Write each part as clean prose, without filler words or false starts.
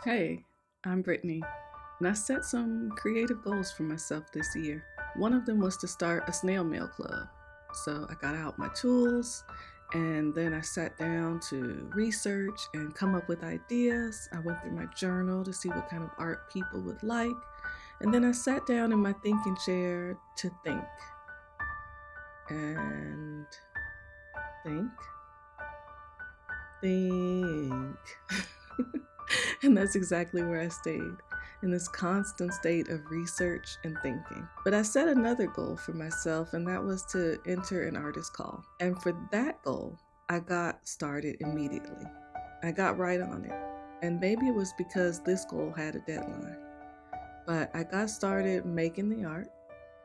Hey, I'm Brittany, and I set some creative goals for myself this year. One of them was to start a snail mail club. So I got out my tools and then I sat down to research and come up with ideas. I went through my journal to see what kind of art people would like. And then I sat down in my thinking chair to think and think, think. And that's exactly where I stayed, in this constant state of research and thinking. But I set another goal for myself, and that was to enter an artist call. And for that goal, I got started immediately. I got right on it. And maybe it was because this goal had a deadline. But I got started making the art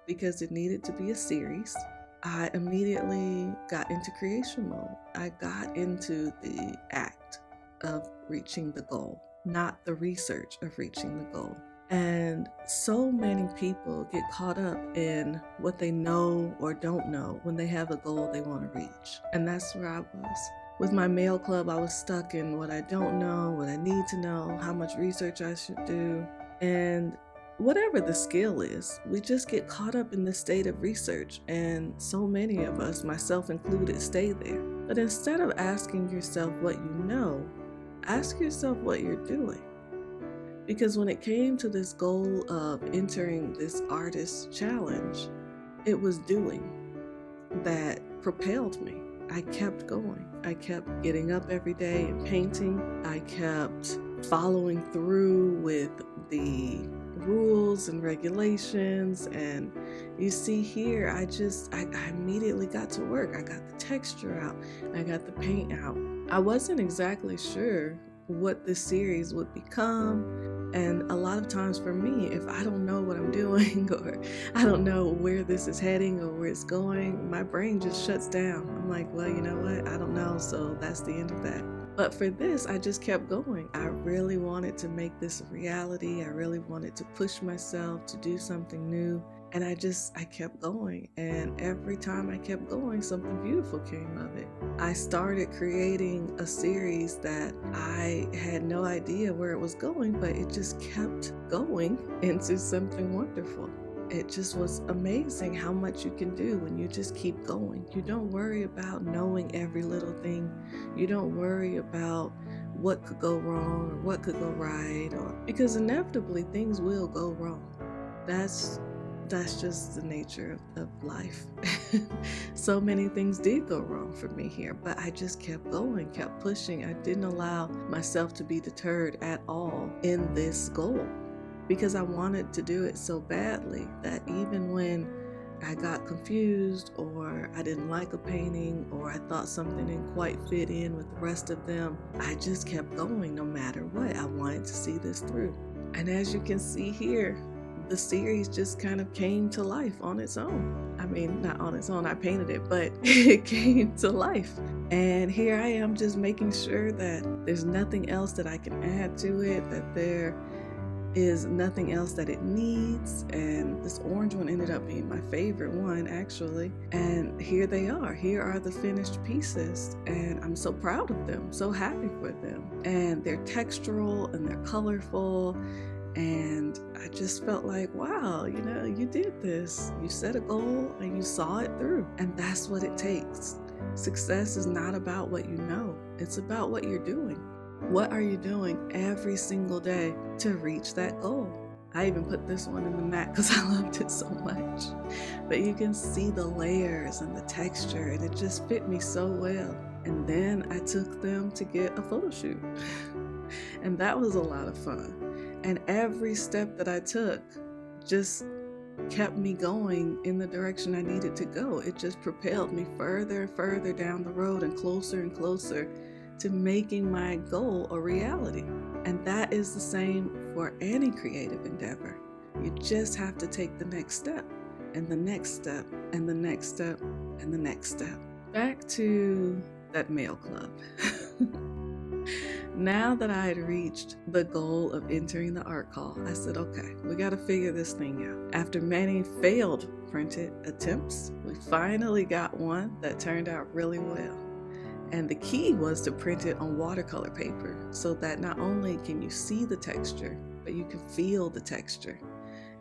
because it needed to be a series. I immediately got into creation mode. I got into the act of reaching the goal, not the research of reaching the goal. And so many people get caught up in what they know or don't know when they have a goal they want to reach. And that's where I was. With my mail club, I was stuck in what I don't know, what I need to know, how much research I should do. And whatever the skill is, we just get caught up in this state of research. And so many of us, myself included, stay there. But instead of asking yourself what you know, ask yourself what you're doing. Because when it came to this goal of entering this artist challenge, it was doing that propelled me. I kept going. I kept getting up every day and painting. I kept following through with the rules and regulations. And you see here, I immediately got to work. I got the texture out. I got the paint out. I wasn't exactly sure what this series would become. And a lot of times for me, if I don't know what I'm doing or I don't know where this is heading or where it's going, my brain just shuts down. I'm like, well, you know what? I don't know. So that's the end of that. But for this, I just kept going. I really wanted to make this a reality. I really wanted to push myself to do something new. And I kept going. And every time I kept going, something beautiful came of it. I started creating a series that I had no idea where it was going, but it just kept going into something wonderful. It just was amazing how much you can do when you just keep going. You don't worry about knowing every little thing. You don't worry about what could go wrong or what could go right, because inevitably things will go wrong. That's just the nature of life. So many things did go wrong for me here, but I just kept going, kept pushing. I didn't allow myself to be deterred at all in this goal because I wanted to do it so badly that even when I got confused or I didn't like a painting or I thought something didn't quite fit in with the rest of them, I just kept going no matter what. I wanted to see this through. And as you can see here, the series just kind of came to life on its own. I mean, not on its own, I painted it, but it came to life. And here I am just making sure that there's nothing else that I can add to it, that there is nothing else that it needs. And this orange one ended up being my favorite one, actually. And here they are. Here are the finished pieces. And I'm so proud of them, so happy for them. And they're textural and they're colorful. And I just felt like, wow, you did this. You set a goal and you saw it through. And that's what it takes. Success is not about what you know. It's about what you're doing. What are you doing every single day to reach that goal? I even put this one in the mat because I loved it so much. But you can see the layers and the texture, and it just fit me so well. And then I took them to get a photo shoot. And that was a lot of fun. And every step that I took just kept me going in the direction I needed to go. It just propelled me further and further down the road and closer to making my goal a reality. And that is the same for any creative endeavor. You just have to take the next step, and the next step, and the next step, and the next step. Back to that mail club. Now that I had reached the goal of entering the art call, I said, okay, we got to figure this thing out. After many failed printed attempts, we finally got one that turned out really well. And the key was to print it on watercolor paper so that not only can you see the texture, but you can feel the texture.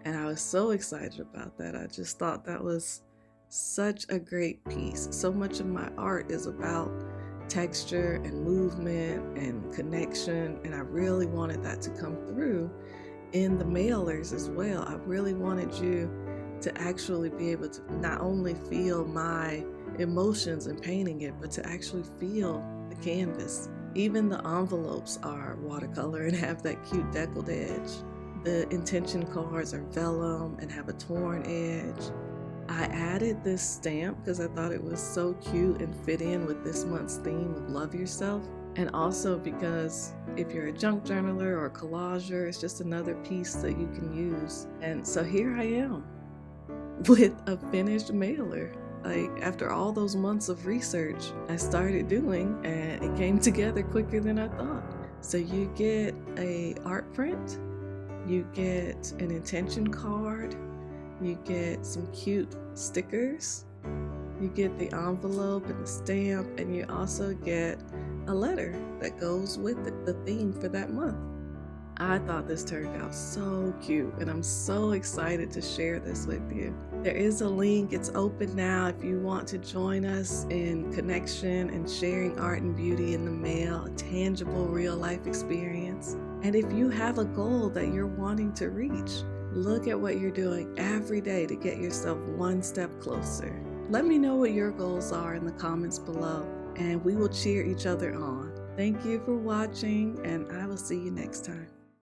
And I was so excited about that. I just thought that was such a great piece. So much of my art is about texture and movement and connection, and I really wanted that to come through in the mailers as well. I really wanted you to actually be able to not only feel my emotions in painting it, but to actually feel the canvas. Even the envelopes are watercolor and have that cute deckled edge. The intention cards are vellum and have a torn edge. I added this stamp because I thought it was so cute and fit in with this month's theme of love yourself. And also because if you're a junk journaler or a collager, it's just another piece that you can use. And so here I am with a finished mailer. Like, after all those months of research I started doing, and it came together quicker than I thought. So you get a art print, you get an intention card, you get some cute stickers, you get the envelope and the stamp, and you also get a letter that goes with it, the theme for that month. I thought this turned out so cute, and I'm so excited to share this with you. There is a link, it's open now if you want to join us in connection and sharing art and beauty in the mail, a tangible real life experience. And if you have a goal that you're wanting to reach, look at what you're doing every day to get yourself one step closer. Let me know what your goals are in the comments below, and we will cheer each other on. Thank you for watching, and I will see you next time.